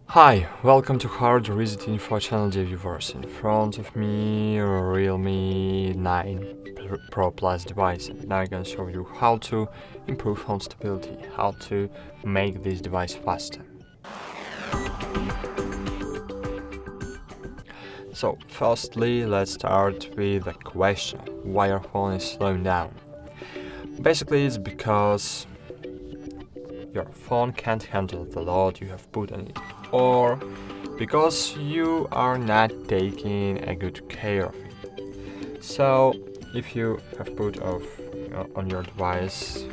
Hi, welcome to HardReset.Info channel, dear viewers. In front of me, REALME 9 Pro Plus device. Now I'm gonna show you how to improve phone stability, how to make this device faster. So, firstly, let's start with the question, why your phone is slowing down. Basically, it's because your phone can't handle the load you have put on it, or because you are not taking a good care of it. So if you have put on your device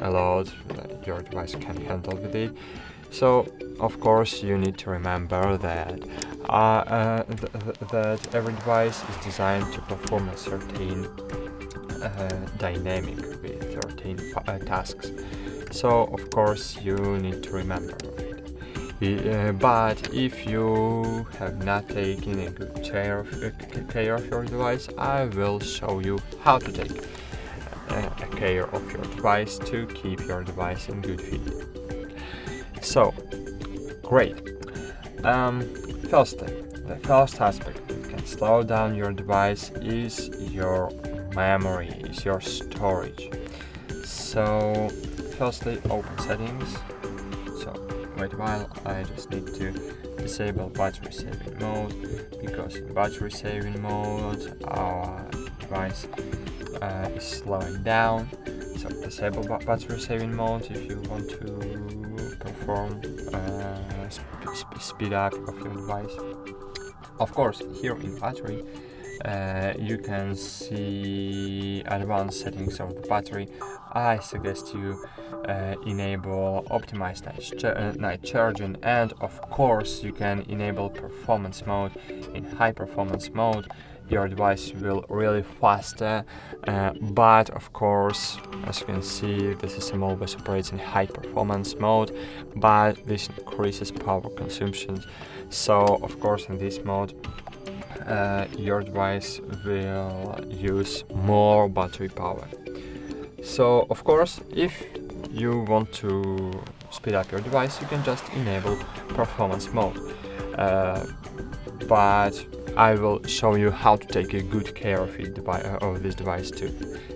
a load that your device can handle with it, so of course you need to remember that that every device is designed to perform a certain dynamic with certain tasks. So of course you need to remember it. But if you have not taken a good care of your device, I will show you how to take care of your device to keep your device in good fit. So, great. Firstly, the first aspect that can slow down your device is your memory, is your storage. So, firstly, open settings. So, wait a while, I just need to disable battery saving mode, because in battery saving mode our device is slowing down. So disable battery saving mode if you want to perform speed up of your device. Of course, here in battery you can see advanced settings of the battery. I suggest you enable optimized night charging, and of course you can enable performance mode. In high performance mode your device will really faster, but of course, as you can see, the system always operates in high performance mode, but this increases power consumption. So of course in this mode your device will use more battery power. So of course, if you want to speed up your device, you can just enable performance mode, but I will show you how to take a good care of this device too.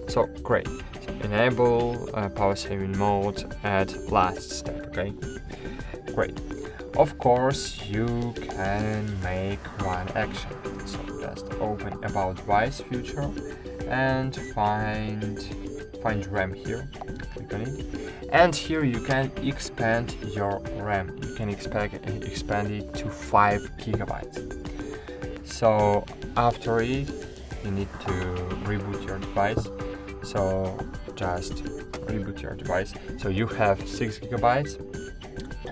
So great, so enable power saving mode at last step. Okay, great. Of course you can make one action, so just open about device feature and find RAM here, click on it, and here you can expand your RAM. You can expand it to 5 GB. So after it you need to reboot your device, so just reboot your device. So you have 6 GB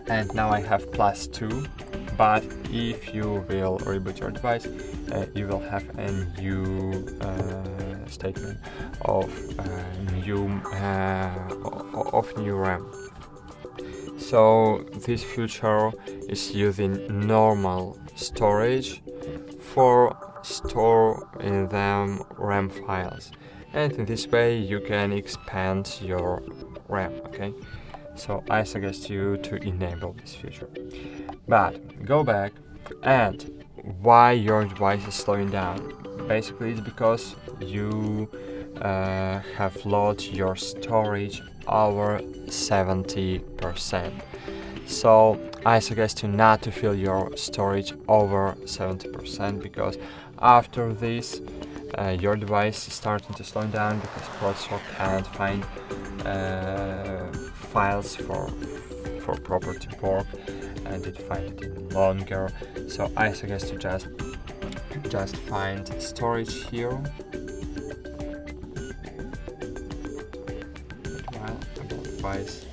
and now I have +2, but if you will reboot your device you will have a new statement of new RAM. So this feature is using normal storage for store in them RAM files, and in this way you can expand your RAM. Okay, so I suggest you to enable this feature. But go back, and why your device is slowing down? Basically it's because you have loaded your storage over 70%. So I suggest you not to fill your storage over 70%, because after this your device is starting to slow down, because processor can't find files for proper to work, and it finds it longer. So I suggest you just find storage here. While about device.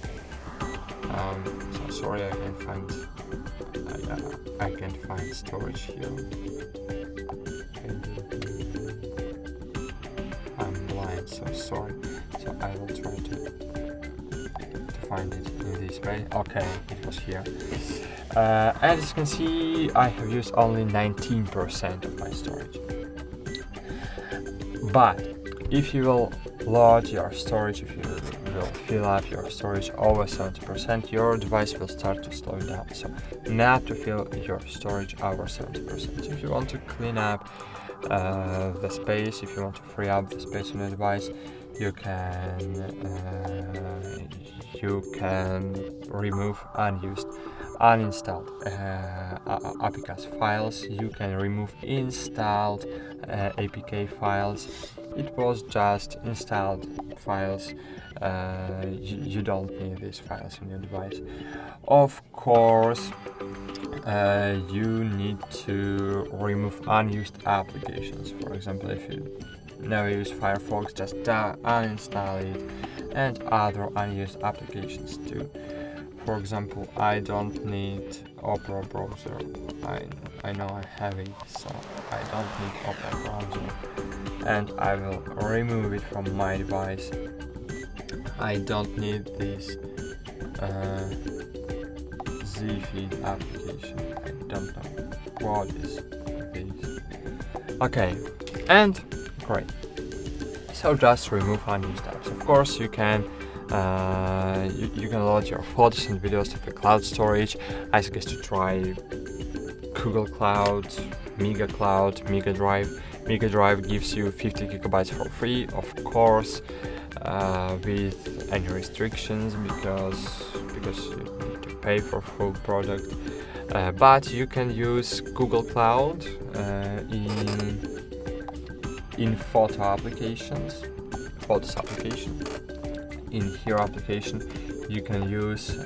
So sorry, I can find storage here. I'm blind, so sorry. So I will try to find it in this way. Okay, it was here. As you can see, I have used only 19% of my storage. But if you will load your storage, if you will fill up your storage over 70%, your device will start to slow down. So not to fill your storage over 70%. If you want to clean up the space, if you want to free up the space on your device, you can remove unused, uninstalled APK files. You can remove installed APK files. It was just installed files. You don't need these files in your device. Of course, you need to remove unused applications. For example, if you never use Firefox, just uninstall it, and other unused applications too. For example, I don't need Opera browser. I know I have it, so I don't need Opera browser, and I will remove it from my device. I don't need this Zfeed application. I don't know what is this. Okay, and great. So just remove unused apps. Of course, you can load your photos and videos to the cloud storage. I suggest to try Google Cloud, Mega Cloud, Mega Drive. Mega Drive gives you 50 gigabytes for free, of course, with any restrictions because you need to pay for full product. But you can use Google Cloud in Photos application. In here application, you can use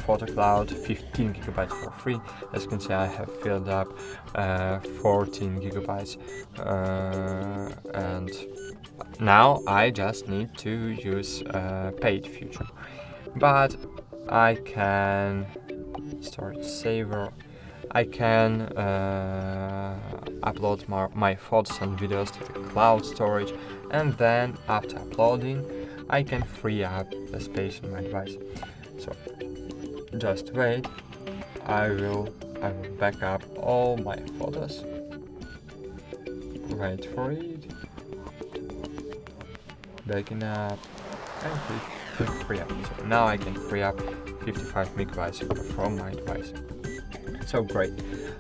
Photo Cloud 15 gigabytes for free. As you can see, I have filled up 14 gigabytes, and now I just need to use paid feature. But I can storage saver. I can upload my photos and videos to the cloud storage, and then after uploading, I can free up the space on my device. So just wait. I will back up all my photos. Wait for it. Backing up and click free up. So now I can free up 55 megabytes from my device. So great.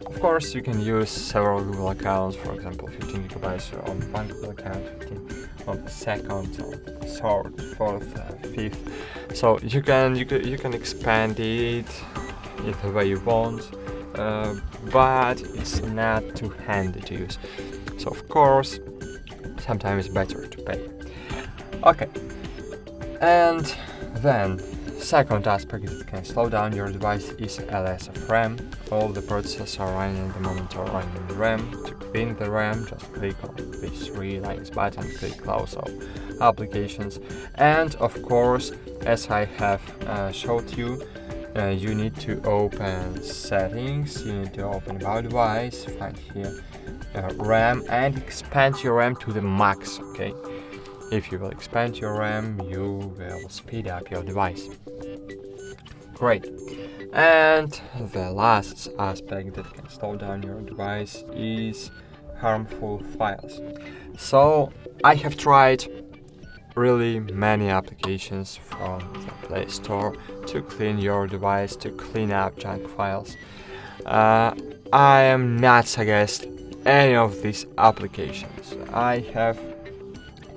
Of course, you can use several Google accounts, for example, 15 gigabytes on one Google account, 15 on the second, on the third, fourth, fifth. So you can expand it the way you want, but it's not too handy to use. So of course, sometimes it's better to pay. Okay, and then second aspect that can slow down your device is LS of RAM. All the processes are running at the moment are running in the RAM. To clean the RAM, just click on these three lines button, click close all applications, and of course, as I have showed you, you need to open settings, you need to open about device, find here RAM, and expand your RAM to the max. Okay, if you will expand your RAM, you will speed up your device. Great. And the last aspect that can slow down your device is harmful files. So I have tried really many applications from the Play Store to clean your device, to clean up junk files. I am not suggest any of these applications. I have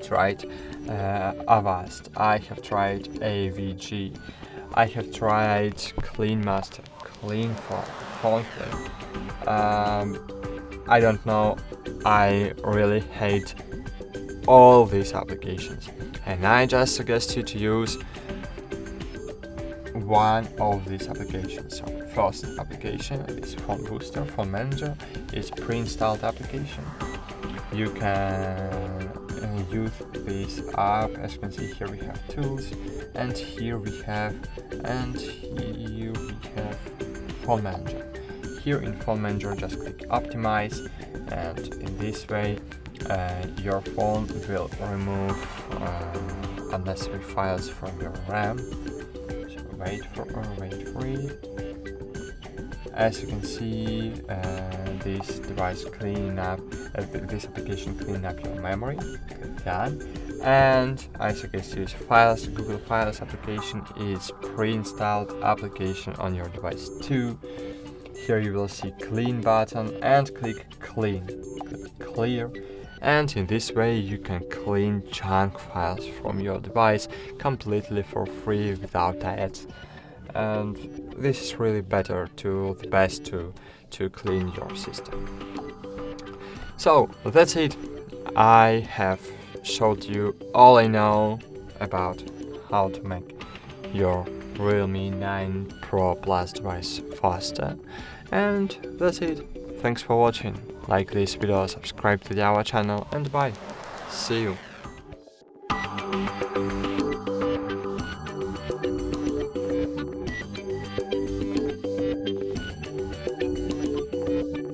tried Avast, I have tried AVG, I have tried CleanMaster, CleanFile. I don't know, I really hate all these applications, and I just suggest you to use one of these applications. So first application is Phone Booster, Phone Manager, is pre-installed application. You can use this app. As you can see, here we have tools, and here we have Phone Manager. Here in Phone Manager, just click Optimize, and in this way your phone will remove unnecessary files from your RAM. So wait for it. As you can see, this device cleaning up, this application cleaning up your memory. Click done. And I suggest use Files. Google Files application is pre-installed application on your device too. Here you will see clean button and click clean, click clear, and in this way you can clean junk files from your device completely for free without ads. And this is really the best to clean your system. So that's it. I have showed you all I know about how to make your Realme 9 Pro Plus device faster. And that's it. Thanks for watching. Like this video, subscribe to our channel, and bye. See you.